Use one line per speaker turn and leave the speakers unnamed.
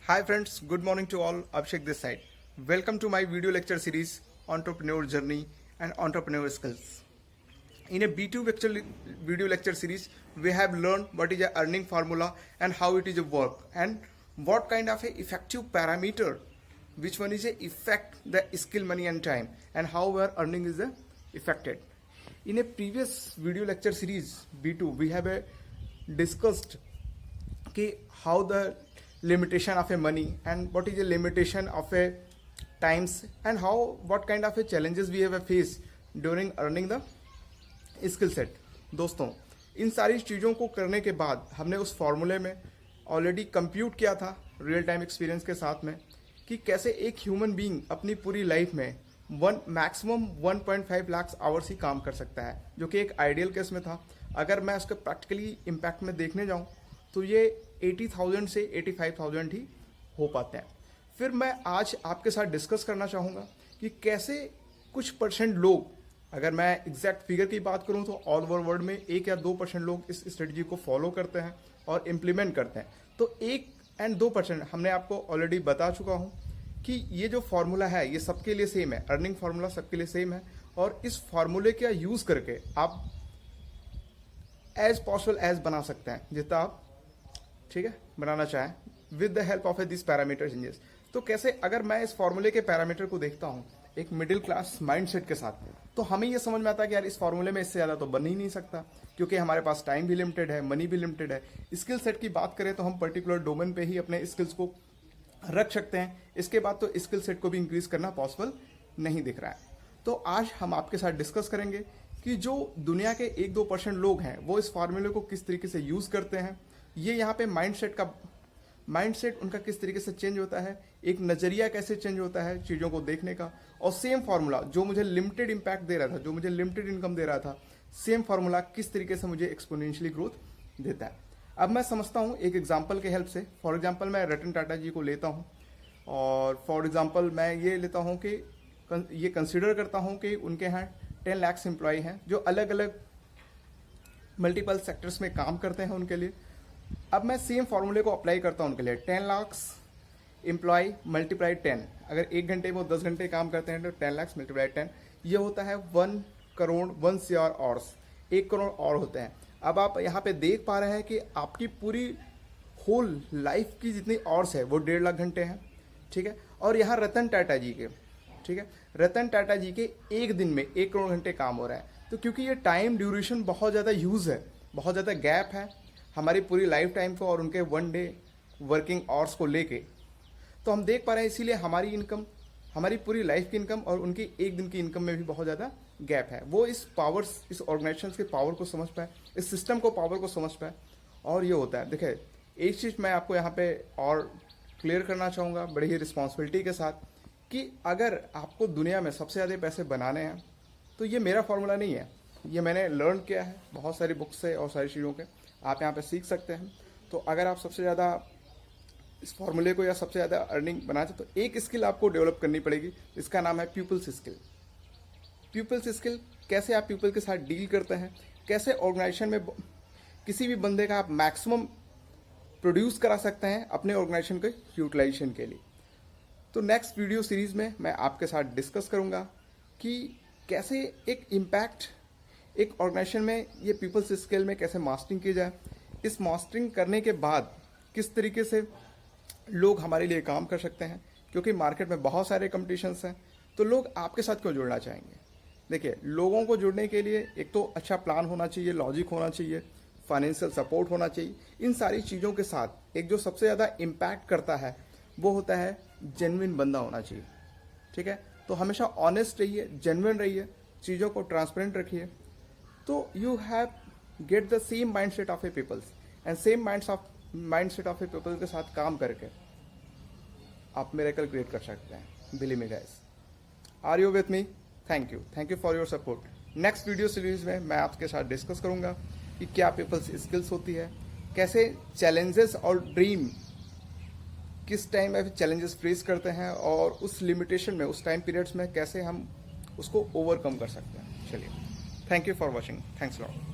Hi friends, good morning to all. Abhishek this side. Welcome to my video lecture series Entrepreneur Journey and Entrepreneur Skills. In a B2 video lecture series, we have learned what is a earning formula and how it is a work and what kind of a effective parameter, which one is a affect the skill, money and time, and how our earning is affected. In a previous video lecture series B2, we have discussed how the limitation of a money and what is the limitation of a times and what kind of a challenges we have faced during earning the skill set. दोस्तों, इन सारी चीज़ों को करने के बाद हमने उस फॉर्मूले में ऑलरेडी कंप्यूट किया था रियल टाइम एक्सपीरियंस के साथ में कि कैसे एक ह्यूमन बीइंग अपनी पूरी लाइफ में मैक्सिमम 1.5 लाख आवर्स ही काम कर सकता है, जो कि एक आइडियल केस में था. अगर मैं उसके प्रैक्टिकली इम्पैक्ट में देखने जाऊं तो ये 80,000 से 85,000 ही हो पाते हैं. फिर मैं आज आपके साथ डिस्कस करना चाहूँगा कि कैसे कुछ परसेंट लोग, अगर मैं एग्जैक्ट फिगर की बात करूँ तो ऑल ओवर वर्ल्ड में 1 या 2% लोग इस स्ट्रेटजी को फॉलो करते हैं और इम्प्लीमेंट करते हैं. तो 1 और 2% हमने आपको ऑलरेडी बता चुका हूँ कि ये जो फार्मूला है ये सबके लिए सेम है. अर्निंग फार्मूला सबके लिए सेम है और इस फार्मूले का यूज़ करके आप एज पॉसिबल एज बना सकते हैं जितना आप ठीक है बनाना चाहें with the help of this parameter changes. तो कैसे, अगर मैं इस फॉर्मूले के पैरामीटर को देखता हूं एक मिडिल क्लास माइंडसेट के साथ, तो हमें ये समझ में आता है कि यार इस फॉर्मूले में इससे ज़्यादा तो बन ही नहीं सकता, क्योंकि हमारे पास टाइम भी लिमिटेड है, मनी भी लिमिटेड है. स्किल सेट की बात करें तो हम पर्टिकुलर डोमेन पे ही अपने स्किल्स को रख सकते हैं. इसके बाद तो स्किल सेट को भी इंक्रीज करना पॉसिबल नहीं दिख रहा है. तो आज हम आपके साथ डिस्कस करेंगे कि जो दुनिया के 1-2% लोग हैं वो इस फार्मूले को किस तरीके से यूज़ करते हैं. ये यहाँ पे माइंडसेट उनका किस तरीके से चेंज होता है, एक नज़रिया कैसे चेंज होता है चीज़ों को देखने का. और सेम फार्मूला जो मुझे लिमिटेड इम्पैक्ट दे रहा था, जो मुझे लिमिटेड इनकम दे रहा था, सेम फार्मूला किस तरीके से मुझे एक्सपोनेंशियली ग्रोथ देता है. अब मैं समझता हूँ एक एग्जाम्पल के हेल्प से. फॉर एग्जाम्पल मैं रतन टाटा जी को लेता हूँ और फॉर एग्जाम्पल मैं ये लेता हूँ कि ये कंसिडर करता हूँ कि उनके यहाँ 10 लाख एम्प्लॉय हैं जो अलग अलग मल्टीपल सेक्टर्स में काम करते हैं उनके लिए. अब मैं सेम फार्मूले को अप्लाई करता हूँ उनके लिए. 10 लाख एम्प्लॉय मल्टीप्लाई 10, अगर 1 घंटे वो 10 घंटे काम करते हैं तो 10 लाख मल्टीप्लाई 10, ये होता है 1 करोड़ 1 CR आवर्स, 1 करोड़ और होते हैं. अब आप यहाँ पे देख पा रहे हैं कि आपकी पूरी होल लाइफ की जितनी आवर्स है वो 1.5 लाख घंटे हैं. ठीक है. और यहाँ रतन टाटा जी के, ठीक है, रतन टाटा जी के एक दिन में 1 करोड़ घंटे काम हो रहा है. तो क्योंकि ये टाइम ड्यूरेशन बहुत ज़्यादा यूज़ है, बहुत ज़्यादा गैप है हमारी पूरी लाइफ टाइम को और उनके 1 डे वर्किंग आवर्स को लेके, तो हम देख पा रहे हैं इसीलिए हमारी इनकम, हमारी पूरी लाइफ की इनकम और उनकी एक दिन की इनकम में भी बहुत ज़्यादा गैप है. वो इस ऑर्गेनाइजेशन के पावर को समझ पाए, इस सिस्टम को पावर को समझ पाए. और ये होता है, देखिए एक चीज़ मैं आपको यहाँ पे और क्लियर करना चाहूँगा बड़ी ही रिस्पॉन्सिबिलिटी के साथ कि अगर आपको दुनिया में सबसे ज़्यादा पैसे बनाने हैं तो ये मेरा फॉर्मूला नहीं है, ये मैंने लर्न किया है बहुत सारी बुक्स से और सारी चीज़ों के, आप यहाँ पे सीख सकते हैं. तो अगर आप सबसे ज़्यादा इस फॉर्मूले को या सबसे ज़्यादा अर्निंग बनाते तो एक स्किल आपको डेवलप करनी पड़ेगी, इसका नाम है पीपल्स स्किल. पीपल्स स्किल, कैसे आप पीपल के साथ डील करते हैं, कैसे ऑर्गेनाइजेशन में किसी भी बंदे का आप मैक्सिमम प्रोड्यूस करा सकते हैं अपने ऑर्गेनाइजेशन के यूटिलाइजेशन के लिए. तो नेक्स्ट वीडियो सीरीज़ में मैं आपके साथ डिस्कस करूँगा कि कैसे एक इम्पैक्ट एक ऑर्गेनाइजेशन में ये पीपल्स स्किल में कैसे मास्टरिंग की जाए. इस मास्टरिंग करने के बाद किस तरीके से लोग हमारे लिए काम कर सकते हैं, क्योंकि मार्केट में बहुत सारे कंपटीशंस हैं. तो लोग आपके साथ क्यों जुड़ना चाहेंगे. देखिए, लोगों को जुड़ने के लिए एक तो अच्छा प्लान होना चाहिए, लॉजिक होना चाहिए, फाइनेंशियल सपोर्ट होना चाहिए. इन सारी चीज़ों के साथ एक जो सबसे ज़्यादा इम्पैक्ट करता है वो होता है जेन्युइन बंदा होना चाहिए. ठीक है. तो हमेशा ऑनेस्ट रहिए, जेन्युइन रहिए, चीज़ों को ट्रांसपेरेंट रखिए. तो you have get the same mindset of a peoples and same mindset of a people के साथ काम करके आप मिरेकल क्रिएट कर सकते हैं. Believe me guys. Are you with me? Thank you for your support. Next video series में मैं आपके साथ डिस्कस करूंगा कि क्या पीपल्स स्किल्स होती है, कैसे चैलेंजेस और ड्रीम किस टाइम में चैलेंजेस फेस करते हैं और उस लिमिटेशन में, उस टाइम पीरियड्स में कैसे हम उसको ओवरकम कर सकते हैं. चलिए, thank you for watching. Thanks lot.